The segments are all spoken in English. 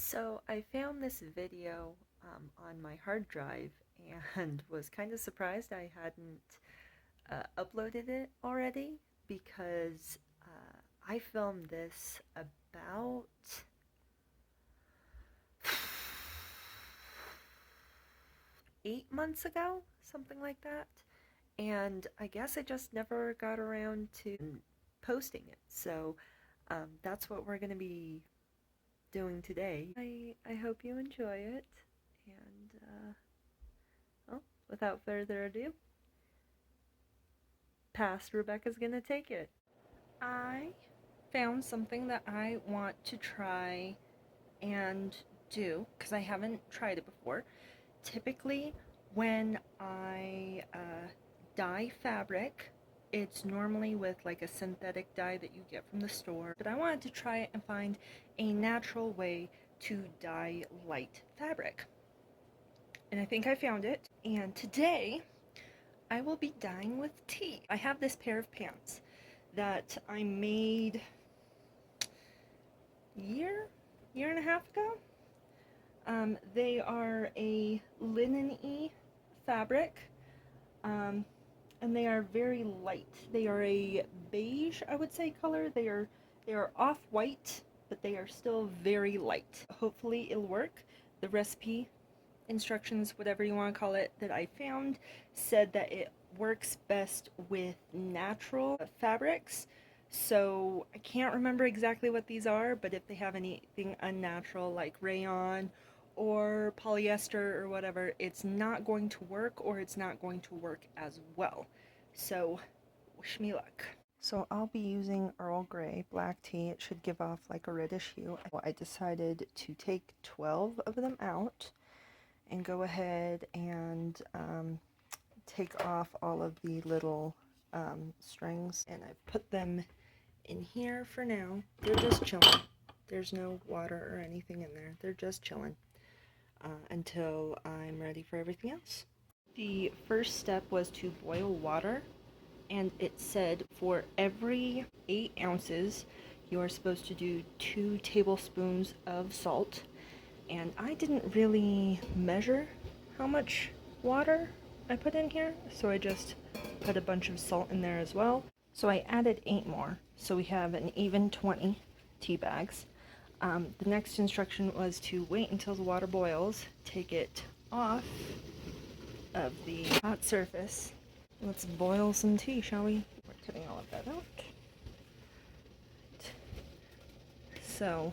So I found this video on my hard drive and was kind of surprised I hadn't uploaded it already because I filmed this about 8 months ago, something like that. And I guess I just never got around to posting it. So that's what we're going to be doing today. I hope you enjoy it. And well, without further ado, past Rebecca's gonna take it. I found something that I want to try and do because I haven't tried it before. Typically, when I dye fabric, it's normally with like a synthetic dye that you get from the store, but I wanted to try it and find a natural way to dye light fabric. And I think I found it. And today I will be dyeing with tea. I have this pair of pants that I made year and a half ago. They are a linen-y fabric, and they are very light. They are a beige, I would say, color. They are off-white, but they are still very light. Hopefully it'll work. The recipe instructions, whatever you want to call it, that I found said that it works best with natural fabrics. So I can't remember exactly what these are, but if they have anything unnatural like rayon or polyester or whatever, it's not going to work, or it's not going to work as well. So wish me luck. So I'll be using Earl Grey black tea. It should give off like a reddish hue. I decided to take 12 of them out and go ahead and take off all of the little strings, and I put them in here for now. They're just chilling. There's no water or anything in there. They're just chilling until I'm ready for everything else. The first step was to boil water, and it said for every 8 ounces you are supposed to do 2 tablespoons of salt. And I didn't really measure how much water I put in here, so I just put a bunch of salt in there as well. So I added 8 more, so we have an even 20 tea bags. The next instruction was to wait until the water boils, take it off of the hot surface. Let's boil some tea, shall we? We're cutting all of that out. So,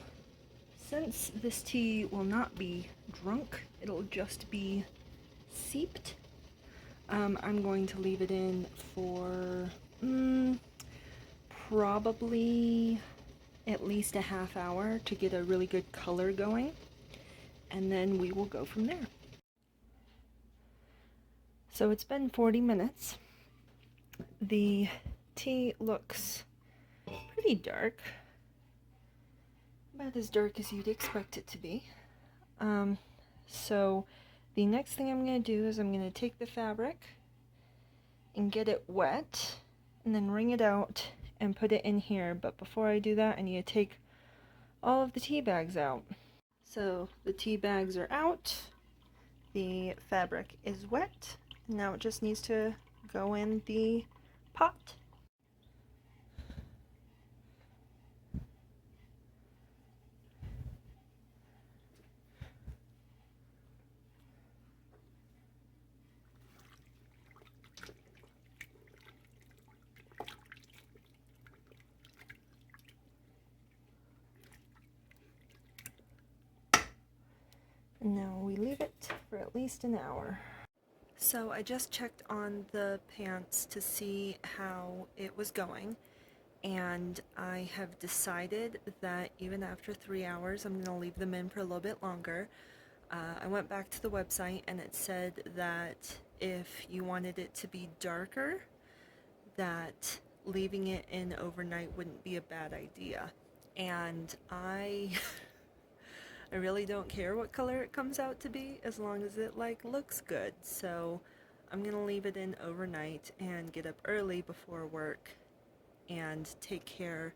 since this tea will not be drunk, it'll just be seeped, I'm going to leave it in for probably at least a half hour to get a really good color going, and then we will go from there. So it's been 40 minutes. The tea looks pretty dark, about as dark as you'd expect it to be. So the next thing I'm going to do is I'm going to take the fabric and get it wet and then wring it out and put it in here. But before I do that, I need to take all of the tea bags out. So the tea bags are out, the fabric is wet, and now it just needs to go in the pot. And now we leave it for at least an hour. So I just checked on the pants to see how it was going, and I have decided that even after 3 hours I'm going to leave them in for a little bit longer. I went back to the website and it said that if you wanted it to be darker, that leaving it in overnight wouldn't be a bad idea. And I I really don't care what color it comes out to be as long as it like looks good. So I'm gonna leave it in overnight and get up early before work and take care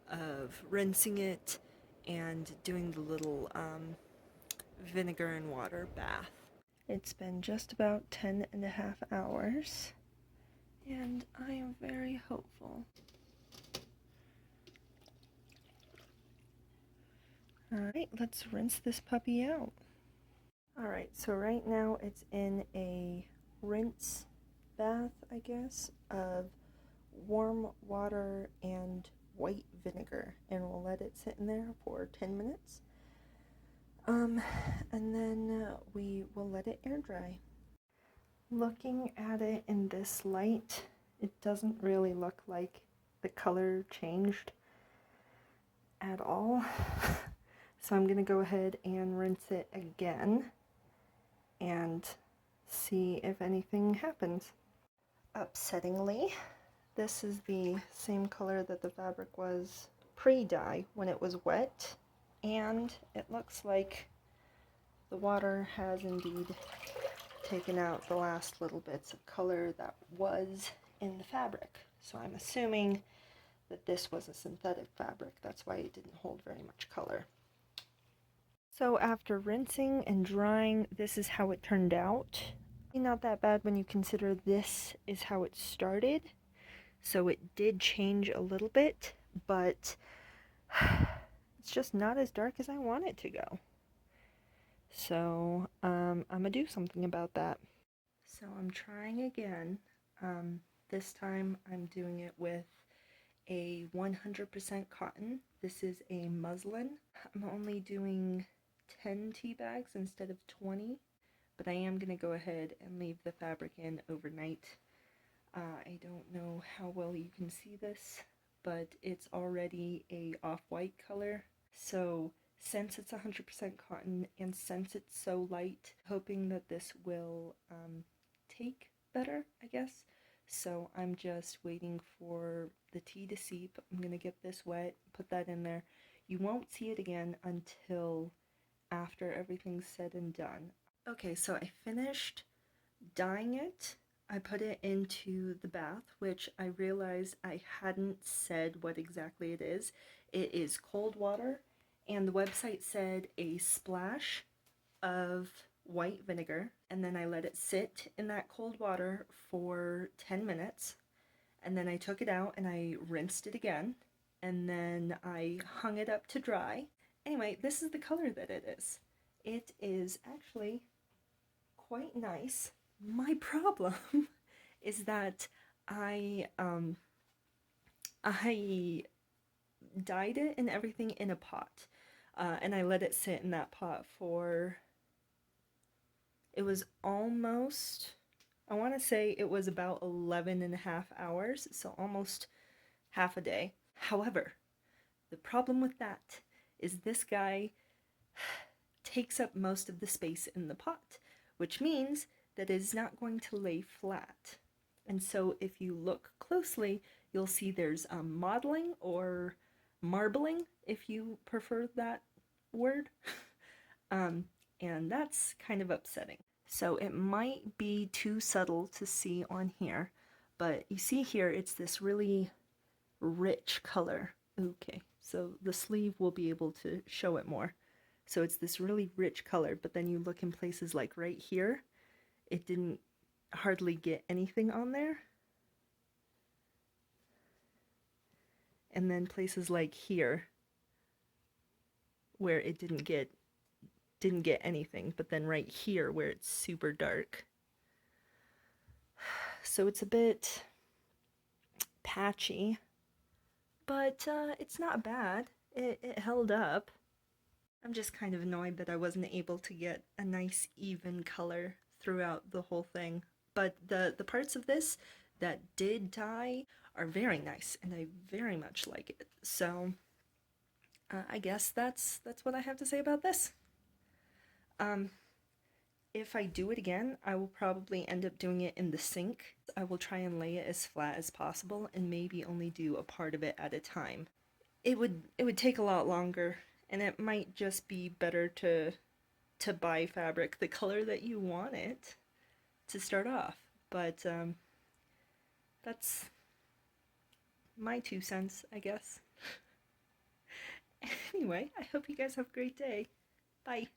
of rinsing it and doing the little vinegar and water bath. It's been just about 10.5 hours, and I am very hopeful. Alright, let's rinse this puppy out. Alright, so right now it's in a rinse bath, I guess, of warm water and white vinegar, and we'll let it sit in there for 10 minutes. And then we will let it air dry. Looking at it in this light, it doesn't really look like the color changed at all. So I'm gonna go ahead and rinse it again and see if anything happens. Upsettingly, this is the same color that the fabric was pre-dye when it was wet, and it looks like the water has indeed taken out the last little bits of color that was in the fabric. So I'm assuming that this was a synthetic fabric. That's why it didn't hold very much color. So after rinsing and drying, this is how it turned out. Not that bad when you consider this is how it started. So it did change a little bit, but it's just not as dark as I want it to go. So I'm gonna do something about that. So I'm trying again. This time I'm doing it with a 100% cotton. This is a muslin. I'm only doing 10 tea bags instead of 20, but I am gonna go ahead and leave the fabric in overnight. I don't know how well you can see this, but it's already a off-white color. So since it's 100% cotton and since it's so light, hoping that this will take better, I guess. So I'm just waiting for the tea to seep. I'm gonna get this wet, put that in there. You won't see it again until after everything's said and done. Okay, so I finished dyeing it. I put it into the bath, which I realized I hadn't said what exactly it is. It is cold water, and the website said a splash of white vinegar, and then I let it sit in that cold water for 10 minutes, and then I took it out and I rinsed it again, and then I hung it up to dry. Anyway, this is the color that it is. It is actually quite nice. My problem is that I dyed it and everything in a pot, and I let it sit in that pot for, it was almost, I want to say it was about 11.5 hours, so almost half a day. However, the problem with that is this guy takes up most of the space in the pot, which means that it is not going to lay flat. And so if you look closely, you'll see there's modeling or marbling, if you prefer that word. And that's kind of upsetting. So it might be too subtle to see on here, but you see here it's this really rich color. Okay, so the sleeve will be able to show it more. So it's this really rich color, but then you look in places like right here, it didn't hardly get anything on there. And then places like here, where it didn't get anything, but then right here where it's super dark. So it's a bit patchy, but it's not bad. It held up. I'm just kind of annoyed that I wasn't able to get a nice even color throughout the whole thing. But the parts of this that did dye are very nice, and I very much like it. So I guess that's what I have to say about this. If I do it again, I will probably end up doing it in the sink. I will try and lay it as flat as possible and maybe only do a part of it at a time. It would take a lot longer, and it might just be better to buy fabric the color that you want it to start off. But that's my 2 cents, I guess. Anyway, I hope you guys have a great day. Bye.